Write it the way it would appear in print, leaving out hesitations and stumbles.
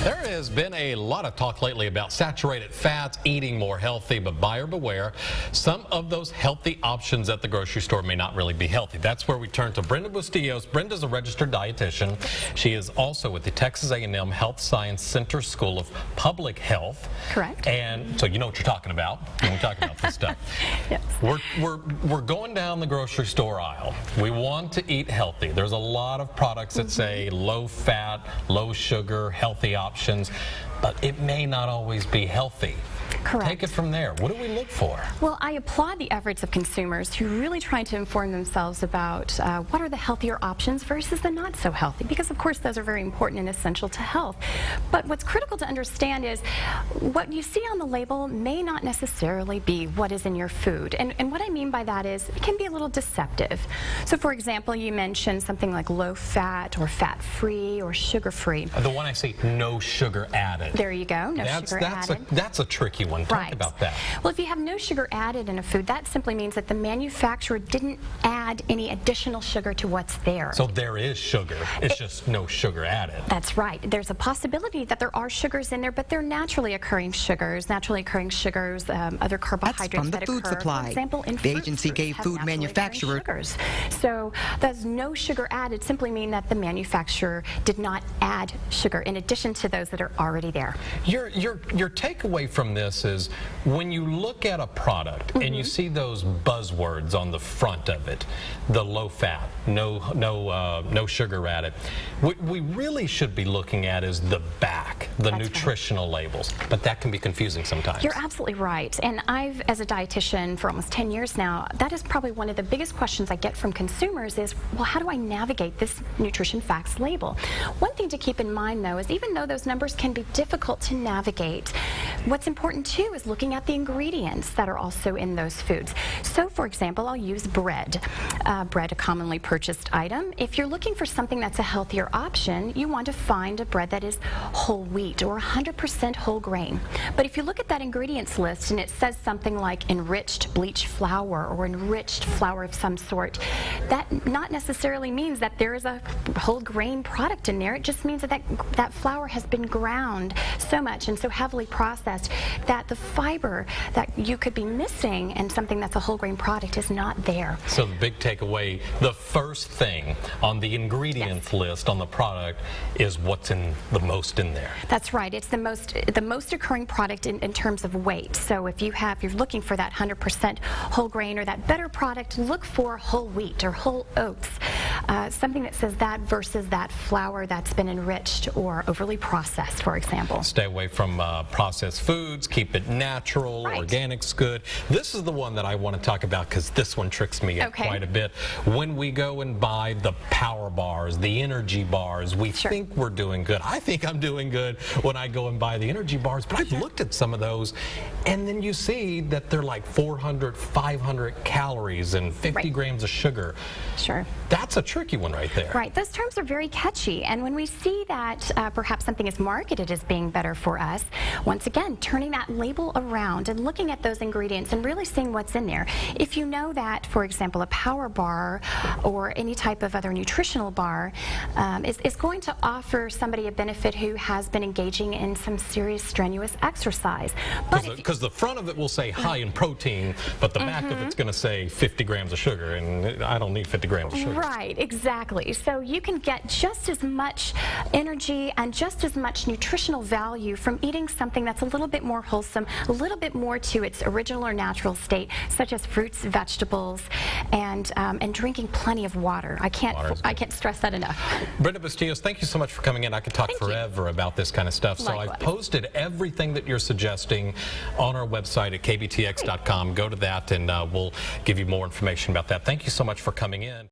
There has been a lot of talk lately about saturated fats, eating more healthy, but buyer beware. Some of those healthy options at the grocery store may not really be healthy. That's where we turn to Brenda Bustillos. Brenda's a registered dietitian. She is also with the Texas A&M Health Science Center School of Public Health. Correct. And so you know what you're talking about when we talk about this stuff. Yes. We're going down the grocery store aisle. We want to eat healthy. There's a lot of products that say low fat, low sugar, healthy options, but it may not always be healthy. Correct. Take it from there. What do we look for? Well, I applaud the efforts of consumers who are really trying to inform themselves about what are the healthier options versus the not so healthy, because of course those are very important and essential to health. But what's critical to understand is what you see on the label may not necessarily be what is in your food. And what I mean by that is it can be a little deceptive. So for example, you mentioned something like low fat or fat-free or sugar-free. The one I see, no sugar added. There you go, no sugar added. That's a tricky one. Talk about that. Well, if you have no sugar added in a food, that simply means that the manufacturer didn't add any additional sugar to what's there. So there is sugar, it's just no sugar added. That's right. There's a possibility that there are sugars in there, but they're naturally occurring sugars, other carbohydrates from the that food occur. supply. For example, in The agency gave food manufacturers. So does no sugar added simply mean that the manufacturer did not add sugar in addition to those that are already there. Your takeaway from this is when you look at a product and you see those buzzwords on the front of it, the low fat, no sugar added, what we really should be looking at is the back, the nutritional labels, but that can be confusing sometimes. You're absolutely right. And I've, as a dietitian for almost 10 years now, that is probably one of the biggest questions I get from consumers is, well, how do I navigate this nutrition facts label? One thing to keep in mind, though, is even though those numbers can be difficult to navigate, what's important too is looking at the ingredients that are also in those foods. So for example, I'll use bread. Bread, a commonly purchased item. If you're looking for something that's a healthier option, you want to find a bread that is whole wheat or 100% whole grain. But if you look at that ingredients list and it says something like enriched bleach flour or enriched flour of some sort, that not necessarily means that there is a whole grain product in there. It just means that that flour has been ground so much and so heavily processed that the fiber that you could be missing in something that's a whole grain product is not there. So the big takeaway, the first thing on the ingredients list on the product is what's in the most in there. That's right. It's the most occurring product in terms of weight. So if you're looking for that 100% whole grain or that better product, look for whole wheat or whole oats. Something that says that versus that flour that's been enriched or overly processed, for example. Stay away from processed foods, keep it natural, organic's good. This is the one that I want to talk about because this one tricks me up quite a bit. When we go and buy the power bars, the energy bars, we think we're doing good. I think I'm doing good when I go and buy the energy bars, but I've looked at some of those and then you see that they're like 400, 500 calories and 50 grams of sugar. Sure. That's a tricky one right there. Right. Those terms are very catchy, and when we see that perhaps something is marketed as being better for us, once again, turning that label around and looking at those ingredients and really seeing what's in there. If you know that, for example, a power bar or any type of other nutritional bar is going to offer somebody a benefit who has been engaging in some serious strenuous exercise. Because the front of it will say high in protein, but the back of it's going to say 50 grams of sugar, and I don't need 50 grams of sugar. Right, exactly. So you can get just as much energy and just as much nutritional value from eating something that's a little bit more wholesome, a little bit more to its original or natural state, such as fruits, vegetables, and drinking plenty of water. I can't stress that enough. Brenda Bustillos, thank you so much for coming in. I could talk forever about this kind of stuff. So I've posted everything that you're suggesting on our website at kbtx.com. Go to that and we'll give you more information about that. Thank you so much for coming in.